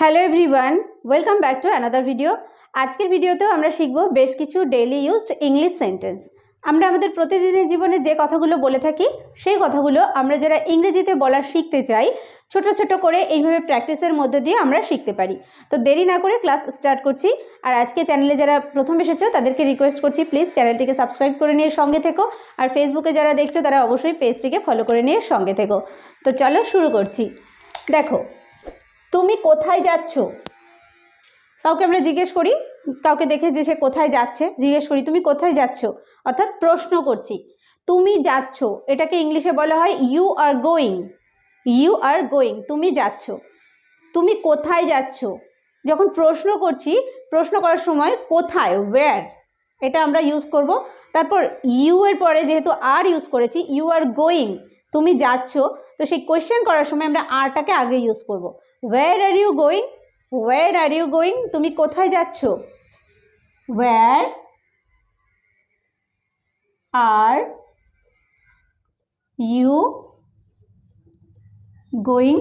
Hello everyone, welcome back to another video. আজকের ভিডিওতেও আমরা শিখব বেশ কিছু ডেইলি ইউজড ইংলিশ সেন্টেন্স। আমরা আমাদের প্রতিদিনের জীবনে যে কথাগুলো বলে থাকি সেই কথাগুলো আমরা যারা ইংরেজিতে বলা শিখতে চাই ছোট ছোট করে এইভাবে প্র্যাকটিসের মধ্যে দিয়ে আমরা শিখতে পারি। তো দেরি না করে ক্লাস স্টার্ট করছি। আর আজকে চ্যানেলে যারা প্রথম এসেছো তাদেরকে রিকোয়েস্ট করছি প্লিজ চ্যানেলটিকে সাবস্ক্রাইব করে নিয়ে সঙ্গে থেকো, আর ফেসবুকে যারা দেখছো তারা অবশ্যই পেজটিকে ফলো করে নিয়ে সঙ্গে থেকো। তো চলো শুরু করছি। দেখো, তুমি কোথায় যাচ্ছ? কাউকে আমরা জিজ্ঞেস করি, কাউকে দেখে যে সে কোথায় যাচ্ছে জিজ্ঞেস করি তুমি কোথায় যাচ্ছ, অর্থাৎ প্রশ্ন করছি। তুমি যাচ্ছ এটাকে ইংলিশে বলা হয় you are going. You are going, তুমি যাচ্ছ। তুমি কোথায় যাচ্ছ? যখন প্রশ্ন করছি, প্রশ্ন করার সময় কোথায়, ওয়্যার, এটা আমরা ইউজ করব। তারপর ইউ এর পরে যেহেতু আর ইউজ করেছি, ইউ আর গোয়িং, তুমি যাচ্ছ, তো সেই কোয়েশ্চেন করার সময় আমরা আরটাকে আগে ইউজ করব। Where are you going? Where are you going? তুমি কোথায় যাচ্ছ? Where are you going?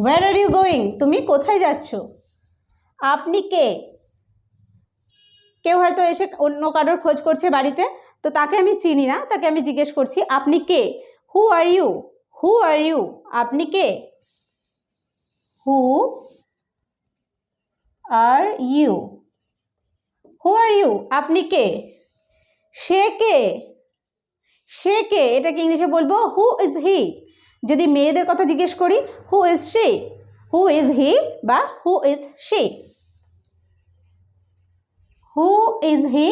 Where are you going, তুমি কোথায় যাচ্ছ? আপনি কে? কেউ হয়তো এসে অন্য কারোর খোঁজ করছে বাড়িতে, তো তাকে আমি চিনি না, তাকে আমি জিজ্ঞেস করছি আপনি কে? হু are you? Who are you? আপনি কে? হু are you? Who are you? আপনি কে? সে কে? সে কে এটাকে ইংলিশে বলবো হু ইজ হি। যদি মেয়েদের কথা জিজ্ঞেস করি who is she, who is he বা who is she. Who is he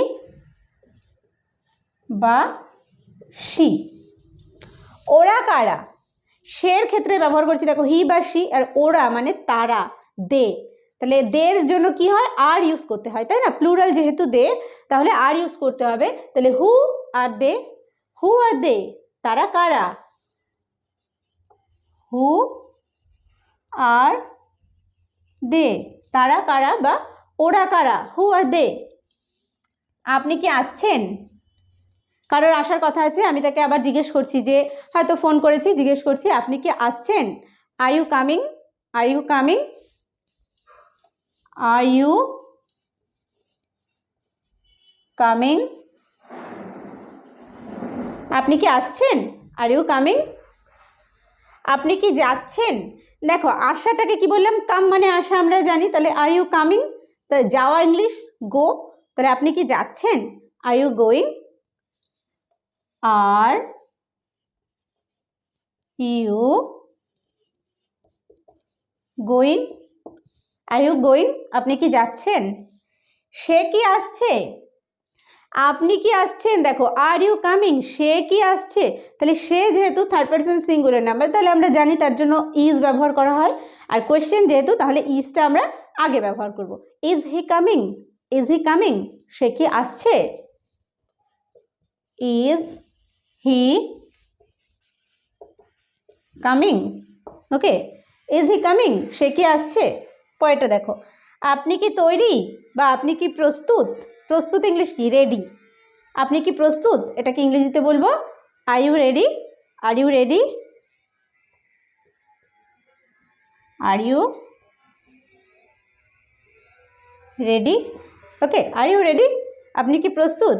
বা শি। ওরা কারা? সের ক্ষেত্রে ব্যবহার করছি, দেখো হি বা শি, আর ওরা মানে তারা, দে। তাহলে দের জন্য কি হয়? আর ইউজ করতে হয়, তাই না? প্লুরাল যেহেতু দে, তাহলে আর ইউজ করতে হবে। তাহলে হু আর দে, হু আর দে, তারা কারা? হু আর দে, তারা কারা বা ওরা কারা? হু আর দে। আপনি কি আসছেন? কারোর আসার কথা আছে, আমি তাকে আবার জিজ্ঞেস করছি, যে হয়তো ফোন করেছি, জিজ্ঞেস করছি আপনি কি আসছেন? Are you coming? Are you coming? Are you coming? আপনি কি আসছেন? Are you coming? আপনি কি যাচ্ছেন? দেখো আসাটাকে কি বললাম? কাম মানে আসা আমরা জানি, তাহলে আর ইউ কামিং? তাহলে যাওয়া ইংলিশ গো। তাহলে আপনি কি যাচ্ছেন? Are you going? Are you going? Are you going? আপনি কি যাচ্ছেন? সে কি আসছে? আপনি কি আসছেন? দেখো আর ইউ কামিং, সে কি আসছে? তাহলে সে যেহেতু থার্ড পারসন সিঙ্গুলার নাম্বার, তাহলে আমরা জানি তার জন্য ইজ ব্যবহার করা হয়। আর কোয়েশ্চেন যেহেতু, তাহলে ইজটা আমরা আগে ব্যবহার করব। Is he coming? Is he coming? সে কি আসছে? Is he coming? Okay, is he coming? সে কি আসছে? পরেরটা দেখো, আপনি কি তৈরি বা আপনি কি প্রস্তুত? প্রস্তুত ইংলিশ কি? রেডি। আপনি কি প্রস্তুত? এটাকে ইংরেজিতে বলবো are you ready? Are you ready? Are you ready? Okay, are you ready? আপনি কি প্রস্তুত?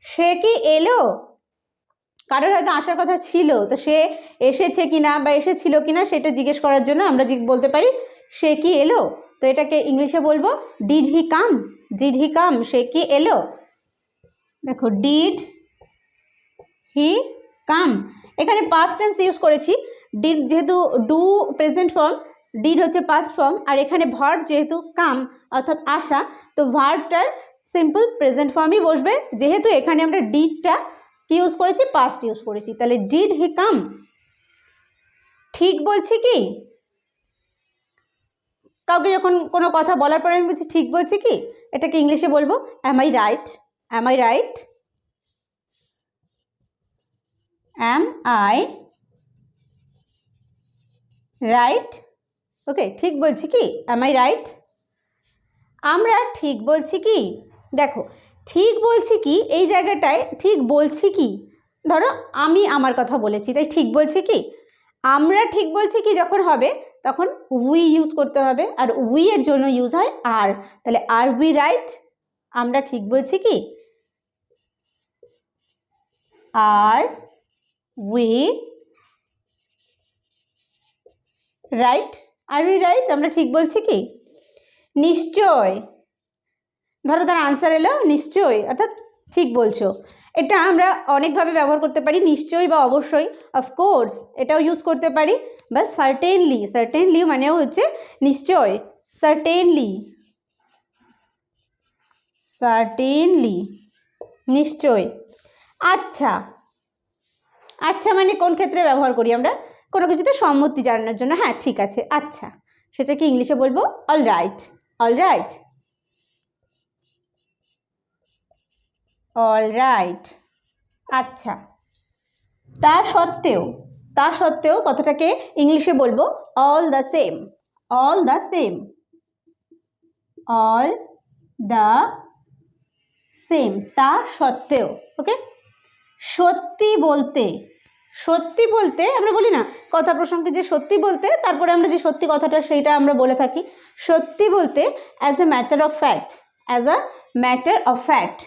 সে কি এলো? কারোর হয়তো আসার কথা ছিল, তো সে এসেছে কিনা বা এসেছিল কিনা সেটা জিজ্ঞেস করার জন্য আমরা বলতে পারি সে কি এলো। তো এটাকে ইংলিশে বলবো did he come? Did he কাম? সে কি এলো? দেখো ডিড হি কাম, এখানে পাস্ট টেন্স ইউজ করেছি। ডিড যেহেতু ডু প্রেজেন্ট ফর্ম, ডিড হচ্ছে পাস্ট ফর্ম, আর এখানে ভার্ব যেহেতু কাম অর্থাৎ আসা, তো ভার্বটার সিম্পল প্রেজেন্ট ফর্মই বসবে। যেহেতু এখানে আমরা ডিডটা কি ইউজ করেছি? পাস্ট ইউজ করেছি, তাহলে ডিড হি কাম? ঠিক বলছি কি? কাউকে যখন কোনো কথা বলার পরে আমি বলছি ঠিক বলছি কি, এটাকে ইংলিশে বলবো am I right? Am I right? Am I right? Okay, ঠিক বলছি কি? Am I right? আমরা ঠিক বলছি কি? দেখো ঠিক বলছি কি এই জায়গাটায় ঠিক বলছি কি, ধরো আমি আমার কথা বলেছি, তাই ঠিক বলছি কি। আমরা ঠিক বলছি কি যখন হবে, তখন উই ইউজ করতে হবে, আর উই এর জন্য ইউজ হয় আর। তাহলে আর উই রাইট, আমরা ঠিক বলছি কি? Are we right, are we right, আমরা ঠিক বলছি কি? নিশ্চয়, ধরো তার আনসার এলো নিশ্চয়ই, অর্থাৎ ঠিক বলছো। এটা আমরা অনেকভাবে ব্যবহার করতে পারি, নিশ্চয়ই বা অবশ্যই, অফকোর্স এটাও ইউজ করতে পারি, বা সার্টেনলি, সার্টেনলি মানেও হচ্ছে নিশ্চয়, সার্টেনলি, সার্টেনলি নিশ্চয়। আচ্ছা, আচ্ছা মানে কোন ক্ষেত্রে ব্যবহার করি আমরা? কোনো কিছুতে সম্মতি জানানোর জন্য, হ্যাঁ ঠিক আছে আচ্ছা, সেটাকে ইংলিশে বলবো all right, all right, all right. আচ্ছা, তা সত্ত্বেও, তা সত্ত্বেও কথাটাকে ইংলিশে বলবো all the same, all the same, all the same, তা সত্ত্বেও। ওকে, সত্যি বলতে, সত্যি বলতে আমরা বলি না কথা প্রসঙ্গে যে সত্যি বলতে, তারপরে আমরা যে সত্যি কথাটা সেইটা আমরা বলে থাকি। সত্যি বলতে as a matter of fact, as a matter of fact,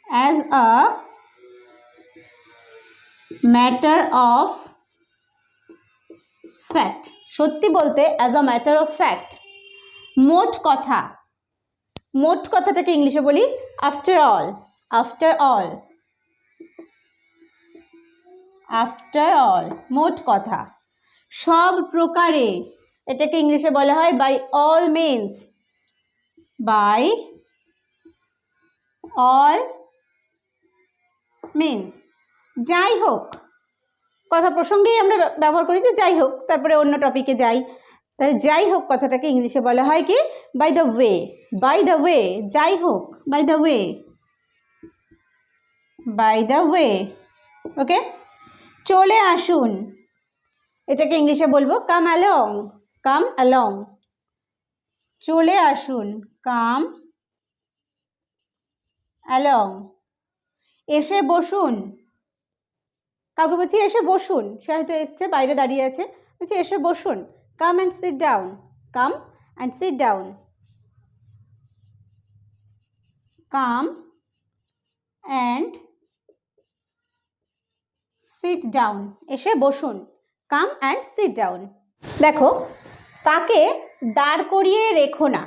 as a matter of fact, সত্যি বলতে as a matter of fact. মোট কথা, মোট কথাটাকে ইংলিশে বলি after all, after all, after all, মোট কথা। সব প্রকারে, এটাকে ইংলিশে বলা হয় by all means, by all means. যাই হোক, কথা প্রসঙ্গেই আমরা ব্যবহার করি যে যাই হোক, তারপরে অন্য টপিকে যাই। তাহলে যাই হোক কথাটাকে ইংলিশে বলা হয় কি? By the way, by the way, যাই হোক, by the way, by the way. Okay, চলে আসুন, এটাকে ইংলিশে বলবো কাম অ্যালং, কাম অ্যালং, চলে আসুন, কাম অ্যালং। এসে বসুন, কাউকে বলছি এসে বসুন, সে হয়তো এসছে, বাইরে দাঁড়িয়ে আছে, বলছি এসে বসুন, come and sit down, come and sit down, come and sit down, এসে বসুন, কাম অ্যান্ড সিট ডাউন। দেখো, তাকে দাঁড় করিয়ে রেখো না,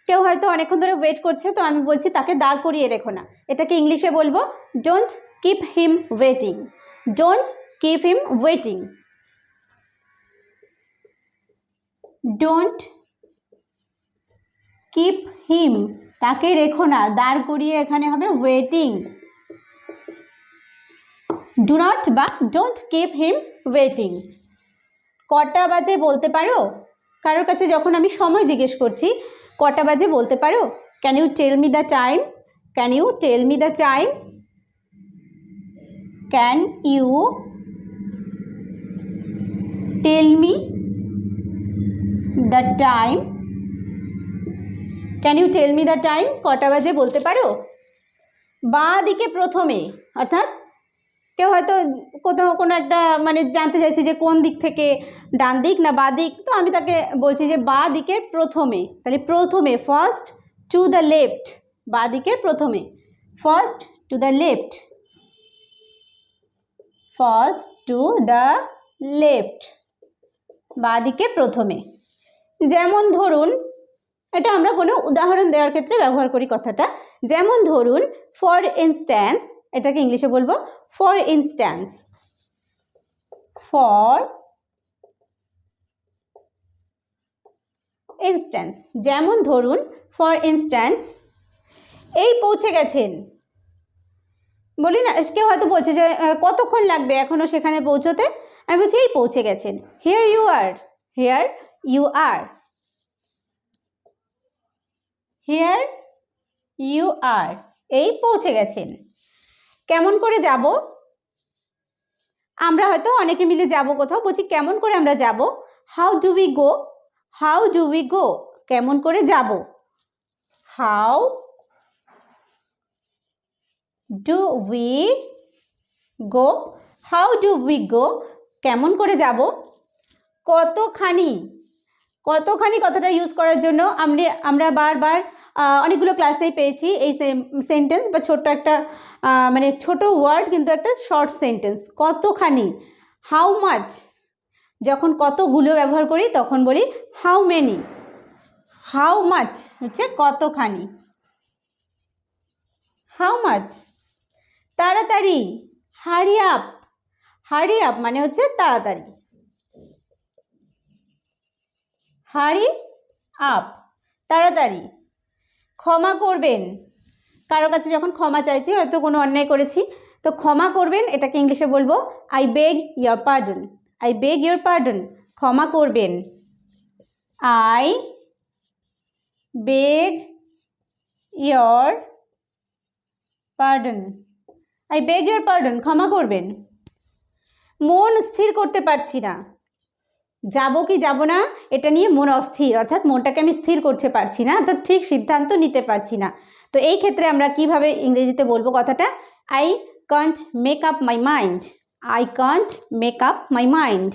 কেউ হয়তো অনেকক্ষণ ধরে ওয়েট করছে, তো আমি বলছি তাকে দাঁড় করিয়ে রেখো না, এটাকে ইংলিশে বলবো don't keep him waiting, don't keep him waiting, don't keep him, তাকে রেখো না, দাঁড় করিয়ে এখানে হবে ওয়েটিং, ডু নট বা ডোন্ট কিপ হিম ওয়েটিং। কটা বাজে বলতে পারো? কারোর কাছে যখন আমি সময় জিজ্ঞেস করছি, কটা বাজে বলতে পারো? Can you tell me the time, can you tell me the time, can you tell me the time, can you tell me the time, কটা বাজে বলতে পারো? বাঁ দিকে প্রথমে, অর্থাৎ কেউ হয়তো কোথাও কোনো একটা মানে জানতে চাইছে যে কোন দিক থেকে, ডান দিক না বাঁ দিক, তো আমি তাকে বলছি যে বাঁ দিকের প্রথমে, তাহলে প্রথমে, ফার্স্ট টু দ্য লেফট, বাঁ দিকের প্রথমে, first to the left, first to the left, বাঁ দিকের প্রথমে। যেমন ধরুন, এটা আমরা কোনো উদাহরণ দেওয়ার ক্ষেত্রে ব্যবহার করি কথাটা, যেমন ধরুন ফর ইনস্ট্যান্স, এটাকে ইংলিশে বলবো ফর ইনস্ট্যান্স, ফর ইনস্ট্যান্স, যেমন ধরুন ফর ইনস্ট্যান্স, এই পৌঁছে গেছেন, বলি না, কেউ হয়তো বলছে যে কতক্ষণ লাগবে এখনো সেখানে পৌঁছতে, আমি বলছি এই পৌঁছে গেছেন, here you are, here you are, here you are, এই পৌঁছে গেছেন। কেমন করে যাব? আমরা হয়তো অনেকে মিলে যাব কোথাও, বলছি কেমন করে আমরা যাব, how do we go, how do we go, কেমন করে যাব, how do we go, how do we go, কেমন করে যাব, কতখানি, কতখানি কথাটা ইউজ করার জন্য আমরা বারবার অনেকগুলো ক্লাসেই পেয়েছি এই সেন্টেন্স বা ছোট্ট একটা মানে ছোট ওয়ার্ড কিন্তু একটা শর্ট সেন্টেন্স। কতখানি, হাউ মাচ, যখন কতগুলো ব্যবহার করি তখন বলি হাউ মেনি। হাউ মাচ হচ্ছে কতখানি, হাউ মাচ। তাড়াতাড়ি, হারি আপ, হারি আপ মানে হচ্ছে তাড়াতাড়ি, হারি আপ তাড়াতাড়ি। ক্ষমা করবেন, কারোর কাছে যখন ক্ষমা চাইছি, হয়তো কোনো অন্যায় করেছি, তো ক্ষমা করবেন এটাকে ইংলিশে বলবো I beg your pardon. I beg your pardon, ক্ষমা করবেন। I beg your pardon, I beg your pardon, ক্ষমা করবেন। মন স্থির করতে পারছি না, যাব কি যাব না এটা নিয়ে মন অস্থির, অর্থাৎ মনটাকে আমি স্থির করতে পারছি না, অর্থাৎ ঠিক সিদ্ধান্ত নিতে পারছি না। তো এই ক্ষেত্রে আমরা কিভাবে ইংরেজিতে বলবো কথাটা, I can't make up my mind. I can't make up my mind.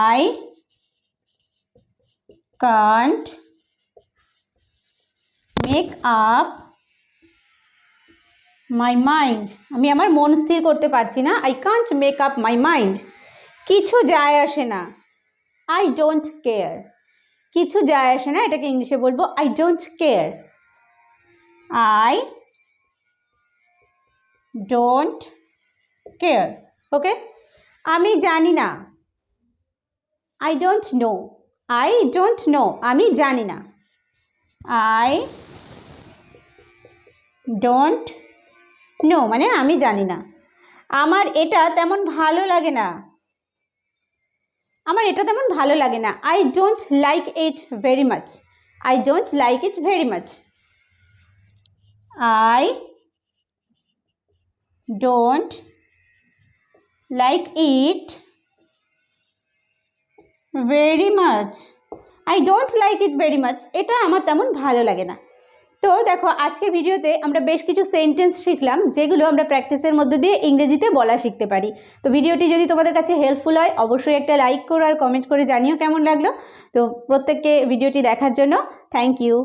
I can't make up my mind, আমি আমার মন স্থির করতে পারছি না। I can't make up my mind. কিছু যায় আসে না, আই ডোন্ট কেয়ার। কিছু যায় আসে না এটাকে ইংলিশে বলবো I don't care. I don't care. Okay, আমি জানি না, I don't know. I don't know, আমি জানি না। আই ডোন্ট নো মানে আমি জানি না। আমার এটা তেমন ভালো লাগে না, আমার এটা তেমন ভালো লাগে না। I don't like it very much. I don't like it very much. I don't like it very much. I don't like it very much, এটা আমার তেমন ভালো লাগে না। তো দেখো আজকের ভিডিওতে আমরা বেশ কিছু সেন্টেন্স শিখলাম যেগুলো আমরা প্র্যাকটিসের মধ্যে দিয়ে ইংরেজিতে বলা শিখতে পারি। তো ভিডিওটি যদি তোমাদের কাছে হেল্পফুল হয় অবশ্যই একটা লাইক করো আর কমেন্ট করে জানিও কেমন লাগলো। তো প্রত্যেককে ভিডিওটি দেখার জন্য থ্যাংক ইউ।